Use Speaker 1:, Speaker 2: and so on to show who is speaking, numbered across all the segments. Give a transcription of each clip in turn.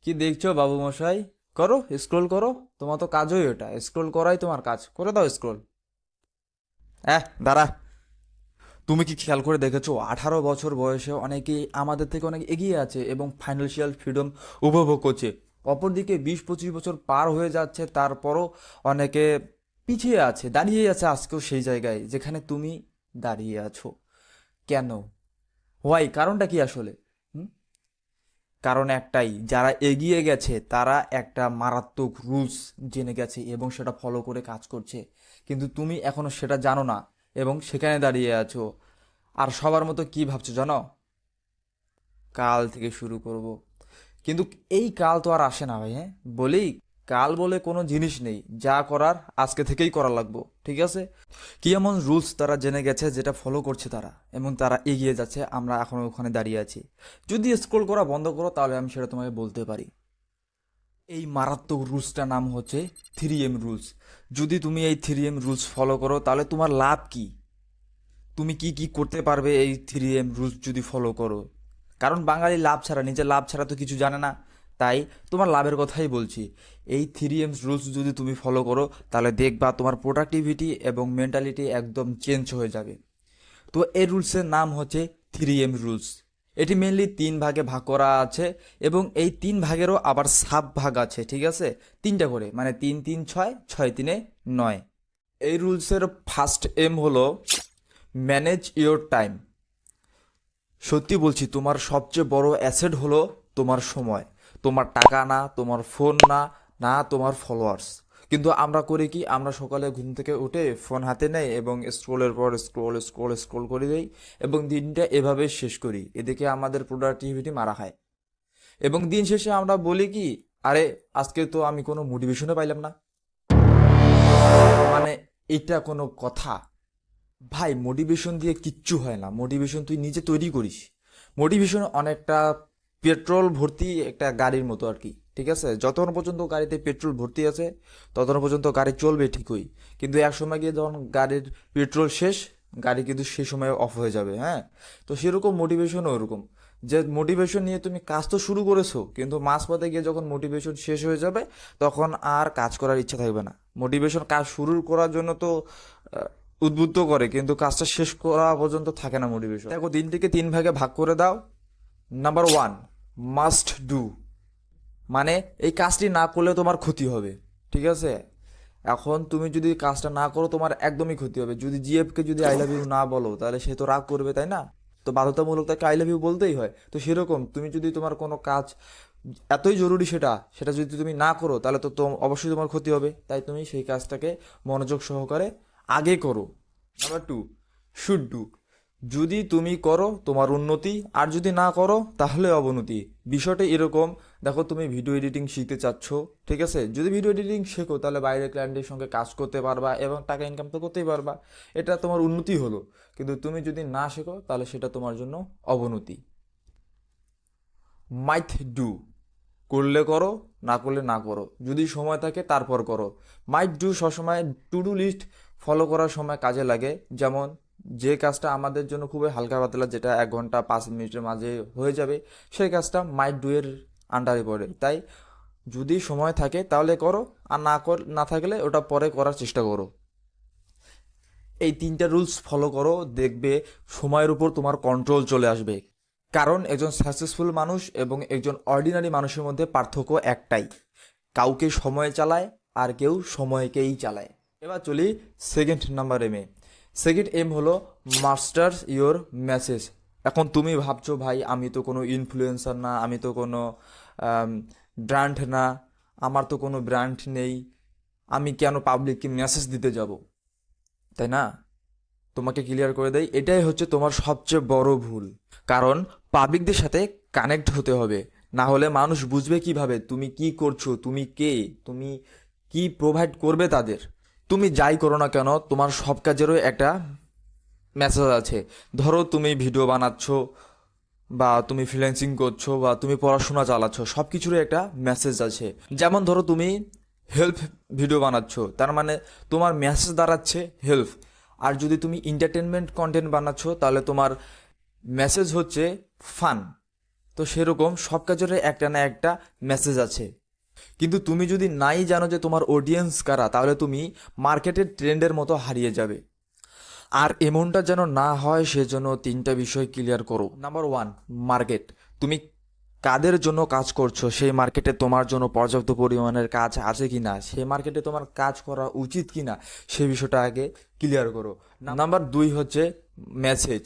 Speaker 1: কি দেখছো বাবু মশাই? করো, স্ক্রোল করো। তোমার তো কাজই ওটা, স্ক্রোল করাই তোমার কাজ। করে দাও স্ক্রোল। দাঁড়া। তুমি কি খেয়াল করে দেখেছো 18 বছর বয়সে অনেকেই আমাদের থেকে অনেক এগিয়ে আছে এবং ফাইন্যান্সিয়াল ফ্রিডম উপভোগ করছে। অপরদিকে 20-25 বছর পার হয়ে যাচ্ছে, তারপরও অনেকে পিছিয়ে আছে, দাঁড়িয়ে আছে আজকেও সেই জায়গায় যেখানে তুমি দাঁড়িয়ে আছো। কেন? হোয়াই? কারণটা কি আসলে? হুম? কারণ একটাই, যারা এগিয়ে গেছে তারা একটা মারাত্মক রুলস জেনে গেছে এবং সেটা ফলো করে কাজ করছে। কিন্তু তুমি এখনো সেটা জানো না এবং সেখানে দাঁড়িয়ে আছো। আর সবার মতো কি ভাবছো জানো? কাল থেকে শুরু করব। কিন্তু এই কাল তো আর আসে না ভাই, হ্যাঁ? বলি, কাল বলে কোনো জিনিস নেই। যা করার আজকে থেকেই করা লাগবো, ঠিক আছে? কি এমন রুলস তারা জেনে গেছে যেটা ফলো করছে তারা, এবং তারা এগিয়ে যাচ্ছে, আমরা এখনো ওখানে দাঁড়িয়ে আছি। যদি স্ক্রোল করা বন্ধ করো তাহলে আমি সেটা তোমাকে বলতে পারি। এই মারাত্মক রুলসটার নাম হচ্ছে 3M রুলস। যদি তুমি এই 3M রুলস ফলো করো তাহলে তোমার লাভ কি? তুমি কি কি করতে পারবে এই 3M রুলস যদি ফলো করো? কারণ বাঙালি লাভ ছাড়া, নিজের লাভ ছাড়া তো কিছু জানে না। তাই তোমার লাভের কথাই বলছি। এই 3M রুলস যদি তুমি ফলো করো তাহলে দেখবা তোমার প্রোডাক্টিভিটি এবং মেন্টালিটি একদম চেঞ্জ হয়ে যাবে। তো এই রুলসের নাম হচ্ছে 3M রুলস। এটি মেনলি 3 ভাগে ভাগ করা আছে এবং এই 3 ভাগেরও আবার সাব ভাগ আছে, ঠিক আছে? 3টা করে, মানে 3 3 6, 6 3 9। এই রুলসের ফার্স্ট এম হলো ম্যানেজ ইওর টাইম। সত্যি বলছি, তোমার সবচেয়ে বড় অ্যাসেট হলো তোমার সময়। তোমার টাকা না, তোমার ফোন না, না তোমার ফলোয়ার্স। কিন্তু আমরা করি কি, আমরা সকালে ঘুম থেকে উঠে ফোন হাতে নেই এবং স্ক্রোলের পর স্ক্রোল স্ক্রোল স্ক্রোল করে দেই এবং দিনটা এভাবে শেষ করি। এদিকে আমাদের প্রোডাক্টিভিটি মারা খায় এবং দিন শেষে আমরা বলি কি, আরে আজকে তো আমি কোনো মোটিভেশনও পাইলাম না। মানে এটা কোনো কথা? ভাই, মোটিভেশন দিয়ে কিচ্ছু হয় না। মোটিভেশন তুই নিজে তৈরি করিস। মোটিভেশন অনেকটা পেট্রোল ভর্তি একটা গাড়ির মতো আর কি, ঠিক আছে? যতক্ষণ পর্যন্ত গাড়িতে পেট্রোল ভর্তি আছে ততক্ষণ পর্যন্ত গাড়ি চলবে ঠিকই। কিন্তু এক সময় গিয়ে যখন গাড়ির পেট্রোল শেষ, গাড়ি কিন্তু সেই সময় অফ হয়ে যাবে, হ্যাঁ? তো সেরকম মোটিভেশনও ওরকম, যে মোটিভেশন নিয়ে তুমি কাজ তো শুরু করেছো কিন্তু মাঝপথে গিয়ে যখন মোটিভেশন শেষ হয়ে যাবে তখন আর কাজ করার ইচ্ছা থাকবে না। মোটিভেশন কাজ শুরু করার জন্য তো উদ্বুদ্ধ করে, কিন্তু কাজটা শেষ করা পর্যন্ত থাকে না মোটিভেশন। দেখো, দিনটিকে 3 ভাগে ভাগ করে দাও। Number 1, must do. মানে এই কাজটি না করলে তোমার ক্ষতি হবে, ঠিক আছে? এখন তুমি যদি কাজটা না করো তোমার একদমই ক্ষতি হবে। যদি জিএফকে যদি আই লাভ ইউ না বলো তাহলে সে তো রাগ করবে, তাই না? তো বাধ্যতামূলক তাকে আই লাভ ইউ বলতেই হয়। তো সেরকম তুমি যদি তোমার কোনো কাজ এতই জরুরি, সেটা সেটা যদি তুমি না করো তাহলে তো অবশ্যই তোমার ক্ষতি হবে। তাই তুমি সেই কাজটাকে মনোযোগ সহকারে আগে করো। Number 2, should do. যদি তুমি করো তোমার উন্নতি, আর যদি না করো তাহলে অবনতি। বিষয়টা এরকম, দেখো তুমি ভিডিও এডিটিং শিখতে চাচ্ছ, ঠিক আছে? যদি ভিডিও এডিটিং শেখো তাহলে বাইরের ক্লায়েন্টের সঙ্গে কাজ করতে পারবা এবং টাকা ইনকাম তো করতেই পারবা। এটা তোমার উন্নতি হলো। কিন্তু তুমি যদি না শেখো তাহলে সেটা তোমার জন্য অবনতি। Might do. করলে করো, না করলে না করো। যদি সময় থাকে তারপর করো। মাইট ডু সবসময় টু ডু লিস্ট ফলো করার সময় কাজে লাগে। যেমন যে কাজটা আমাদের জন্য খুবই হালকা পাতলা, যেটা 1 ঘন্টা 5 মিনিটের মাঝে হয়ে যাবে, সেই কাজটা মাইট ডু এর আন্ডারে পড়ে। তাই যদি সময় থাকে তাহলে করো, আর না থাকলে ওটা পরে করার চেষ্টা করো। এই 3টা রুলস ফলো করো, দেখবে সময়ের উপর তোমার কন্ট্রোল চলে আসবে। কারণ একজন সাকসেসফুল মানুষ এবং একজন অর্ডিনারি মানুষের মধ্যে পার্থক্য একটাই, কাউকে সময় চালায় আর কেউ সময়কেই চালায়। এবার চলি সেকেন্ড নাম্বার এমে। সেকেন্ড এম হলো মাস্টার্স ইওর মেসেজ। এখন তুমি ভাবছো, ভাই আমি তো কোনো ইনফ্লুয়েন্সার না, আমি তো কোনো ব্র্যান্ড না, আমার তো কোনো ব্র্যান্ড নেই, আমি কেন পাবলিককে মেসেজ দিতে যাব, তাই না? তোমাকে ক্লিয়ার করে দেই, এটাই হচ্ছে তোমার সবচেয়ে বড় ভুল। কারণ পাবলিকদের সাথে কানেক্ট হতে হবে, না হলে মানুষ বুঝবে কিভাবে তুমি কি করছো, তুমি কে, তুমি কি প্রোভাইড করবে তাদের। তুমি যাই করো না কেন তোমার সব কাজেরও একটা মেসেজ আছে। ধরো তুমি ভিডিও বানাচ্ছ, বা তুমি ফ্রিল্যান্সিং করছো, বা তুমি পড়াশোনা চালাচ্ছ, সব কিছুরই একটা মেসেজ আছে। যেমন ধরো তুমি হেল্প ভিডিও বানাচ্ছ, তার মানে তোমার মেসেজ দাঁড়াচ্ছে হেল্প। আর যদি তুমি এন্টারটেনমেন্ট কন্টেন্ট বানাচ্ছ তাহলে তোমার মেসেজ হচ্ছে ফান। তো সেরকম সব কাজের একটা না একটা মেসেজ আছে। কিন্তু তুমি যদি নাই জানো যে তোমার অডিয়েন্স কারা, তাহলে তুমি মার্কেটের ট্রেন্ডের মতো হারিয়ে যাবে। আর এমনটা যেন না হয় সেজন্য তিনটা বিষয় ক্লিয়ার করো। Number one, market. তুমি কাদের জন্য কাজ করছো, সেই মার্কেটে তোমার জন্য পর্যাপ্ত পরিমাণের কাজ আছে কিনা, সেই মার্কেটে তোমার কাজ করা উচিত কিনা, সেই বিষয়টা আগে ক্লিয়ার করো। নাম্বার দুই হচ্ছে মেসেজ।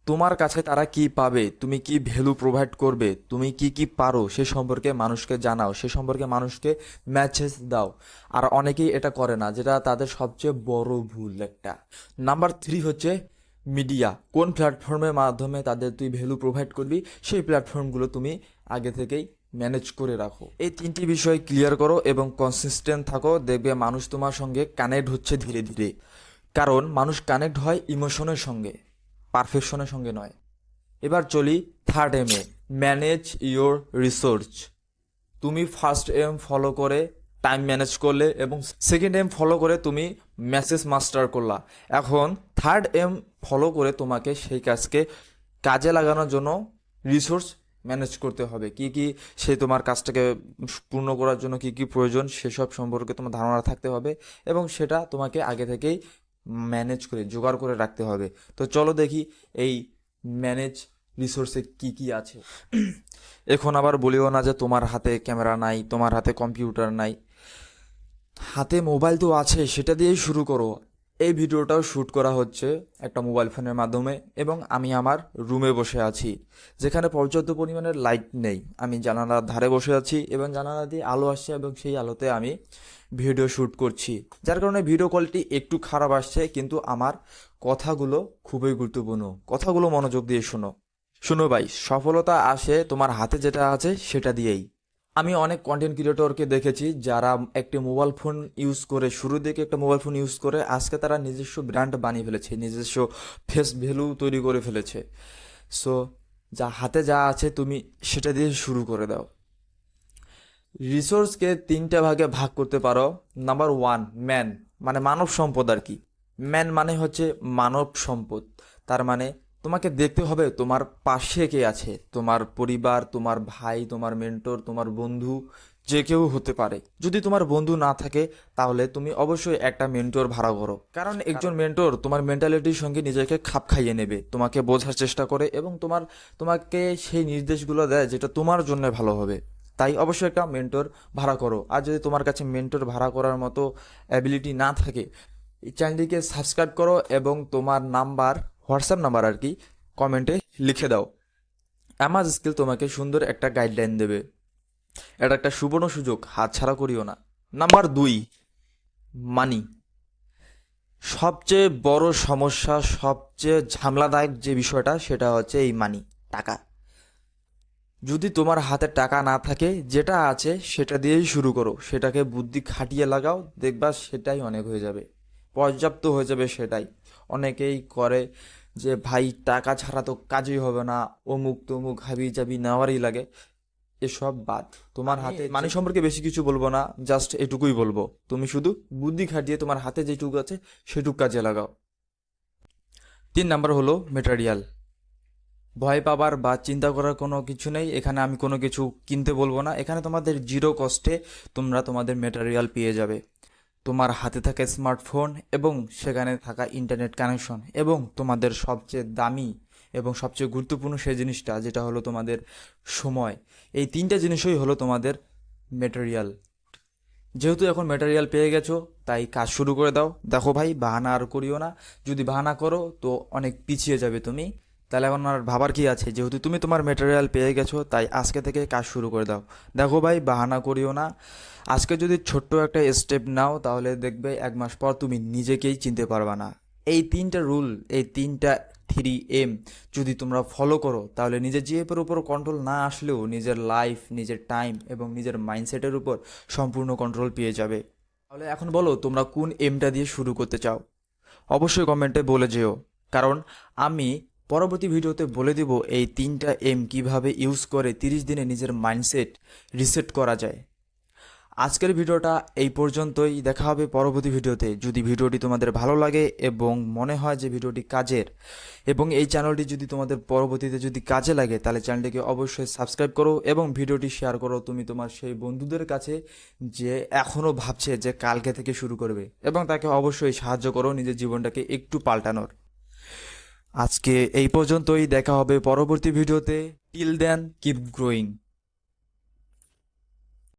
Speaker 1: তোমার কাছে তারা কি পাবে, তুমি কি ভ্যালু প্রোভাইড করবে, তুমি কি কি পারো সে সম্পর্কে মানুষকে জানাও, সে সম্পর্কে মানুষকে মেসেজ দাও। আর অনেকেই এটা করে না, যেটা তাদের সবচেয়ে বড় ভুল একটা। নাম্বার থ্রি হচ্ছে মিডিয়া। কোন প্ল্যাটফর্মের মাধ্যমে তাদের তুই ভ্যালু প্রোভাইড করবি, সেই প্ল্যাটফর্মগুলো তুমি আগে থেকেই ম্যানেজ করে রাখো। এই তিনটি বিষয় ক্লিয়ার করো এবং কনসিস্টেন্ট থাকো, দেখবে মানুষ তোমার সঙ্গে কানেক্ট হচ্ছে ধীরে ধীরে। কারণ মানুষ কানেক্ট হয় ইমোশনের সঙ্গে, পারফেকশনের সঙ্গে নয়। এবার চলি থার্ড এম এ, ম্যানেজ ইওর রিসোর্স। তুমি ফার্স্ট এম ফলো করে টাইম ম্যানেজ করলে এবং সেকেন্ড এম ফলো করে তুমি মেসেজ মাস্টার করলা। এখন থার্ড এম ফলো করে তোমাকে সেই কাজকে কাজে লাগানোর জন্য রিসোর্স ম্যানেজ করতে হবে। কি কি সেই তোমার কাজটাকে পূর্ণ করার জন্য কি কি প্রয়োজন সেসব সম্পর্কে তোমার ধারণা থাকতে হবে এবং সেটা তোমাকে আগে থেকেই ম্যানেজ করে জোগাড় করে রাখতে হবে। তো চলো দেখি এই ম্যানেজ রিসোর্সে কি কি আছে। এখন আবার বলিও না যে তোমার হাতে ক্যামেরা নাই, তোমার হাতে কম্পিউটার নাই। হাতে মোবাইল তো আছে, সেটা দিয়েই শুরু করো। এই ভিডিওটাও শ্যুট করা হচ্ছে একটা মোবাইল ফোনের মাধ্যমে এবং আমি আমার রুমে বসে আছি, যেখানে পর্যাপ্ত পরিমাণের লাইট নেই। আমি জানালার ধারে বসে আছি এবং জানালা দিয়ে আলো আসছে এবং সেই আলোতে আমি ভিডিও শ্যুট করছি, যার কারণে ভিডিও কোয়ালিটি একটু খারাপ আসছে। কিন্তু আমার কথাগুলো খুবই গুরুত্বপূর্ণ, কথাগুলো মনোযোগ দিয়ে শোনো। শোনো ভাই, সফলতা আসে তোমার হাতে যেটা আছে সেটা দিয়েই। আমি অনেক কন্টেন্ট ক্রিয়েটরকে দেখেছি যারা একটি মোবাইল ফোন ইউজ করে, শুরু থেকে একটা মোবাইল ফোন ইউজ করে আজকে তারা নিজস্ব ব্র্যান্ড বানিয়ে ফেলেছে, নিজস্ব ফেস ভ্যালু তৈরি করে ফেলেছে। সো যা হাতে যা আছে তুমি সেটা দিয়ে শুরু করে দাও। রিসোর্সকে তিনটা ভাগে ভাগ করতে পারো। নাম্বার ওয়ান, ম্যান, মানে মানব সম্পদ আর কি। ম্যান মানে হচ্ছে মানব সম্পদ। তার মানে তোমাকে দেখতে হবে তোমার পাশে কে আছে, তোমার পরিবার, তোমার ভাই, তোমার মেন্টর, তোমার বন্ধু, যে কেউ হতে পারে। যদি তোমার বন্ধু না থাকে তাহলে তুমি অবশ্যই একটা মেন্টর ভাড়া করো, কারণ একজন মেন্টর তোমার মেন্টালিটির সঙ্গে নিজেকে খাপ খাইয়ে নেবে, তোমাকে বোঝার চেষ্টা করে এবং তোমাকে সেই নির্দেশগুলো দেয় যেটা তোমার জন্য ভালো হবে। তাই অবশ্যই একটা মেন্টর ভাড়া করো। আর যদি তোমার কাছে মেন্টর ভাড়া করার মতো অ্যাবিলিটি না থাকে, এই চ্যানেলটিকে সাবস্ক্রাইব করো এবং তোমার নাম্বার, হোয়াটসঅ্যাপ নাম্বার আর কি, কমেন্টে লিখে দাও। অ্যামাজ স্কিল তোমাকে সুন্দর একটা গাইডলাইন দেবে। এটা একটা সুবর্ণ সুযোগ, হাতছাড়া করিও না। নাম্বার দুই, মানি। সবচেয়ে বড় সমস্যা, সবচেয়ে ঝামেলাদায়ক যে বিষয়টা সেটা হচ্ছে এই মানি, টাকা। যদি তোমার হাতে টাকা না থাকে, যেটা আছে সেটা দিয়েই শুরু করো, সেটাকে বুদ্ধি খাটিয়ে লাগাও, দেখবা সেটাই অনেক হয়ে যাবে, পর্যাপ্ত হয়ে যাবে সেটাই। অনেকেই করে যে ভাই টাকা ছাড়া তো কাজই হবে না, অমুক তমুক হাবি জাবি নেওয়ারই লাগে। এসব বাদ, তোমার হাতে মানি সম্পর্কে বেশি কিছু বলবো না, জাস্ট এটুকুই বলবো, তুমি শুধু বুদ্ধি খাটিয়ে তোমার হাতে যেটুকু আছে সেটুকু কাজে লাগাও। 3 নাম্বার হলো মেটেরিয়াল। ভয় পাবার বা চিন্তা করার কোনো কিছু নেই, এখানে আমি কোনো কিছু কিনতে বলবো না, এখানে তোমাদের জিরো কস্টে তোমরা তোমাদের মেটেরিয়াল পেয়ে যাবে। তোমার হাতে থাকা স্মার্টফোন এবং সেখানে থাকা ইন্টারনেট কানেকশন এবং তোমাদের সবচেয়ে দামি এবং সবচেয়ে গুরুত্বপূর্ণ সেই জিনিসটা যেটা হলো তোমাদের সময়। এই তিনটা জিনিসই হলো তোমাদের মেটেরিয়াল। যেহেতু এখন মেটেরিয়াল পেয়ে গেছো, তাই কাজ শুরু করে দাও। দেখো ভাই, বাহানা আর করিও না, যদি বাহানা করো তো অনেক পিছিয়ে যাবে তুমি। তাহলে এখন আর ভাবার কি আছে, যেহেতু তুমি তোমার মেটেরিয়াল পেয়ে গেছো তাই আজকে থেকে কাজ শুরু করে দাও। দেখো ভাই, বাহানা করিও না, আজকে যদি ছোট্ট একটা স্টেপ নাও তাহলে দেখবে 1 মাস পর তুমি নিজেকেই চিনতে পারবা না। এই তিনটা রুল, এই তিনটা 3 M যদি তোমরা ফলো করো তাহলে নিজের জিএফের উপর কন্ট্রোল না আসলেও নিজের লাইফ, নিজের টাইম এবং নিজের মাইন্ডসেটের উপর সম্পূর্ণ কন্ট্রোল পেয়ে যাবে। তাহলে এখন বলো তোমরা কোন এমটা দিয়ে শুরু করতে চাও, অবশ্যই কমেন্টে বলে যেও, কারণ আমি পরবর্তী ভিডিওতে বলে দিব এই 3টা M কিভাবে ইউজ করে 30 দিনে নিজের মাইন্ডসেট রিসেট করা যায়। আজকের ভিডিওটা এই পর্যন্তই। দেখা হবে পরবর্তী ভিডিওতে। যদি ভিডিওটি তোমাদের ভালো লাগে এবং মনে হয় যে ভিডিওটি কাজের এবং এই চ্যানেলটি যদি তোমাদের পরবর্তীতে যদি কাজে লাগে, তাহলে চ্যানেলটিকে অবশ্যই সাবস্ক্রাইব করো এবং ভিডিওটি শেয়ার করো তুমি তোমার সেই বন্ধুদের কাছে যে এখনও ভাবছে যে কালকে থেকে শুরু করবে, এবং তাকে অবশ্যই সাহায্য করো নিজের জীবনটাকে একটু পাল্টানোর। আজকে এই পর্যন্তই। দেখা হবে পরবর্তী ভিডিওতে। Till then keep growing.